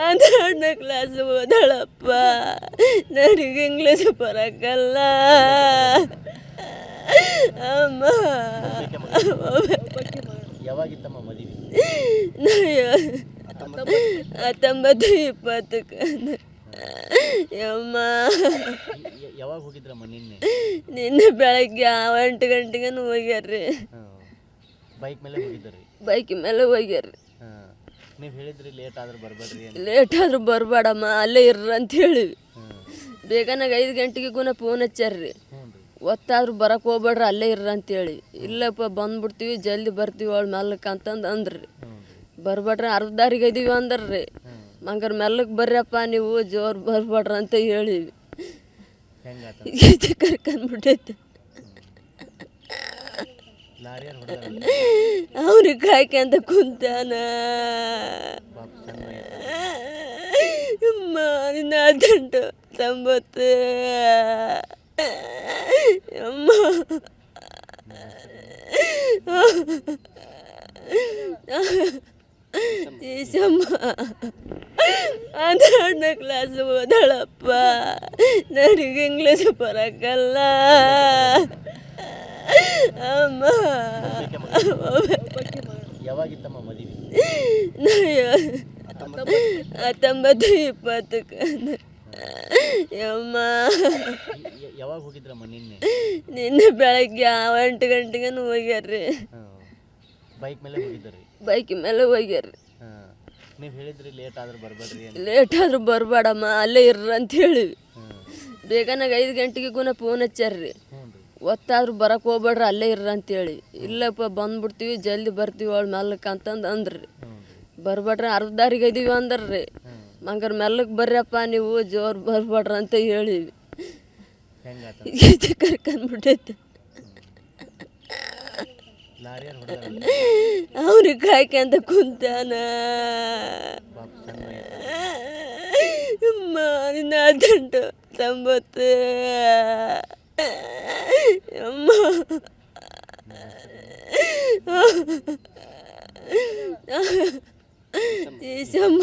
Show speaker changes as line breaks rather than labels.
ಹನ್ನೆರಡನೇ ಕ್ಲಾಸ್ ಓದಾಳಪ್ಪ. ನನಗೆ ಇಂಗ್ಲೀಷ್ ಬರಕ್ಕಲ್ಲ ಅಮ್ಮ.
ಯಾವಾಗಿತ್ತಮ್ಮ ಮದುವೆ?
19-20ಕ್ಕೆ ಅಮ್ಮ.
ಯಾವಾಗ ಹೋಗಿದ್ರಮ್ಮ?
ನಿನ್ನೆ ಬೆಳಗ್ಗೆ 8 ಗಂಟೆಗೆ ಹೋಗ್ಯಾರ್ರಿ.
ಬೈಕ್ ಮೇಲೆ ಹೋಗಿದ್ರಿ?
ಬೈಕ್ ಮೇಲೆ ಹೋಗ್ಯಾರ್ರಿ.
ನೀವು ಹೇಳಿದ್ರಿ ಲೇಟ್ ಆದ್ರೆ ಬರಬೇಡ್ರಿ.
ಲೇಟ್ ಆದ್ರೂ ಬರಬೇಡಮ್ಮ, ಅಲ್ಲೇ ಇರ್ರಿ ಅಂತ ಹೇಳಿವಿ. ಬೇಗನಾಗ 5 ಗಂಟೆಗೆ ಗುಣ ಫೋನ್ ಹಚ್ಚಾರ್ರಿ. ಒತ್ತಾದ್ರೂ ಬರಕ್ಕೆ ಹೋಗ್ಬೇಡ್ರಿ, ಅಲ್ಲೇ ಇರ್ರಿ ಅಂತೇಳಿ. ಇಲ್ಲಪ್ಪ ಬಂದ್ಬಿಡ್ತೀವಿ, ಜಲ್ದಿ ಬರ್ತೀವಿ ಅವಳು ಮೆಲ್ಲಕ್ಕೆ ಅಂತಂದು ಅಂದ್ರಿ. ಬರ್ಬೇಡ್ರಿ, ಅರ್ಧ ದಾರಿಗೆ ಇದೀವಿ ಅಂದ್ರಿ. ಹಂಗಾರೆ ಮೆಲ್ಲಕ್ಕೆ ಬರ್ರಪ್ಪ ನೀವು, ಜೋರು ಬರ್ಬೇಡ್ರಿ ಅಂತ ಹೇಳಿವಿ. ಕರ್ಕೊಂಡ್ಬಿಟ್ಟೈತೆ. ಅವ್ರಿಗೆ ಕಾಯ್ಕೊಂತ ಕುಂತಾನ. ನಿನ್ನ 18-19 ಅಮ್ಮ. ಈಸಮ್ಮ 12ನೇ ಕ್ಲಾಸ್ ಓದಾಳಪ್ಪ. ನನಗೆ ಇಂಗ್ಲೀಷ್ ಬರಕ್ಕಲ್ಲ ಅಮ್ಮ.
ಯಾವಾಗಿತ್ತಮ್ಮ ಮದುವೆ?
19-20ಕ್ಕೆ ಅಮ್ಮ.
ಯಾವಾಗ ಹೋಗಿದ್ರಮ್ಮ?
ನಿನ್ನೆ ಬೆಳಗ್ಗೆ 8 ಗಂಟೆಗೆ ಹೋಗ್ಯಾರ್ರಿ.
ಬೈಕ್ ಮೇಲೆ ಹೋಗಿದ್ರಿ?
ಬೈಕ್ ಮೇಲೆ ಹೋಗ್ಯಾರ್ರಿ.
ನೀವು ಹೇಳಿದ್ರಿ ಲೇಟ್ ಆದ್ರೆ ಬರಬೇಡ್ರಿ.
ಲೇಟ್ ಆದ್ರೂ ಬರಬೇಡಮ್ಮ, ಅಲ್ಲೇ ಇರ್ರಿ ಅಂತ ಹೇಳಿವಿ. ಬೇಗನಾಗ 5 ಗಂಟೆಗೆ ಗುಣ ಫೋನ್ ಹಚ್ಚಾರ್ರಿ. ಒತ್ತಾದ್ರೂ ಬರಕ್ಕೆ ಹೋಗ್ಬೇಡ್ರಿ, ಅಲ್ಲೇ ಇರ್ರಿ ಅಂತೇಳಿ. ಇಲ್ಲಪ್ಪ ಬಂದ್ಬಿಡ್ತೀವಿ, ಜಲ್ದಿ ಬರ್ತೀವಿ ಅವಳು ಮೆಲ್ಲಕ್ಕೆ ಅಂತಂದು ಅಂದ್ರಿ. ಬರ್ಬೇಡ್ರಿ, ಅರ್ಧ ದಾರಿಗೆ ಇದೀವಿ ಅಂದ್ರಿ. ಹಂಗಾರೆ ಮೆಲ್ಲಕ್ಕೆ ಬರ್ರಪ್ಪ ನೀವು, ಜೋರು ಬರ್ಬೇಡ್ರಿ ಅಂತ ಹೇಳಿವಿ. ಕರ್ಕೊಂಡ್ಬಿಟ್ಟೈತೆ. ಅವ್ರಿಗೆ ಕಾಯ್ಕೊಂತ ಕುಂತಾನ. ನಿನ್ನ 18-19 ಅಮ್ಮ. ಈಸಮ್ಮ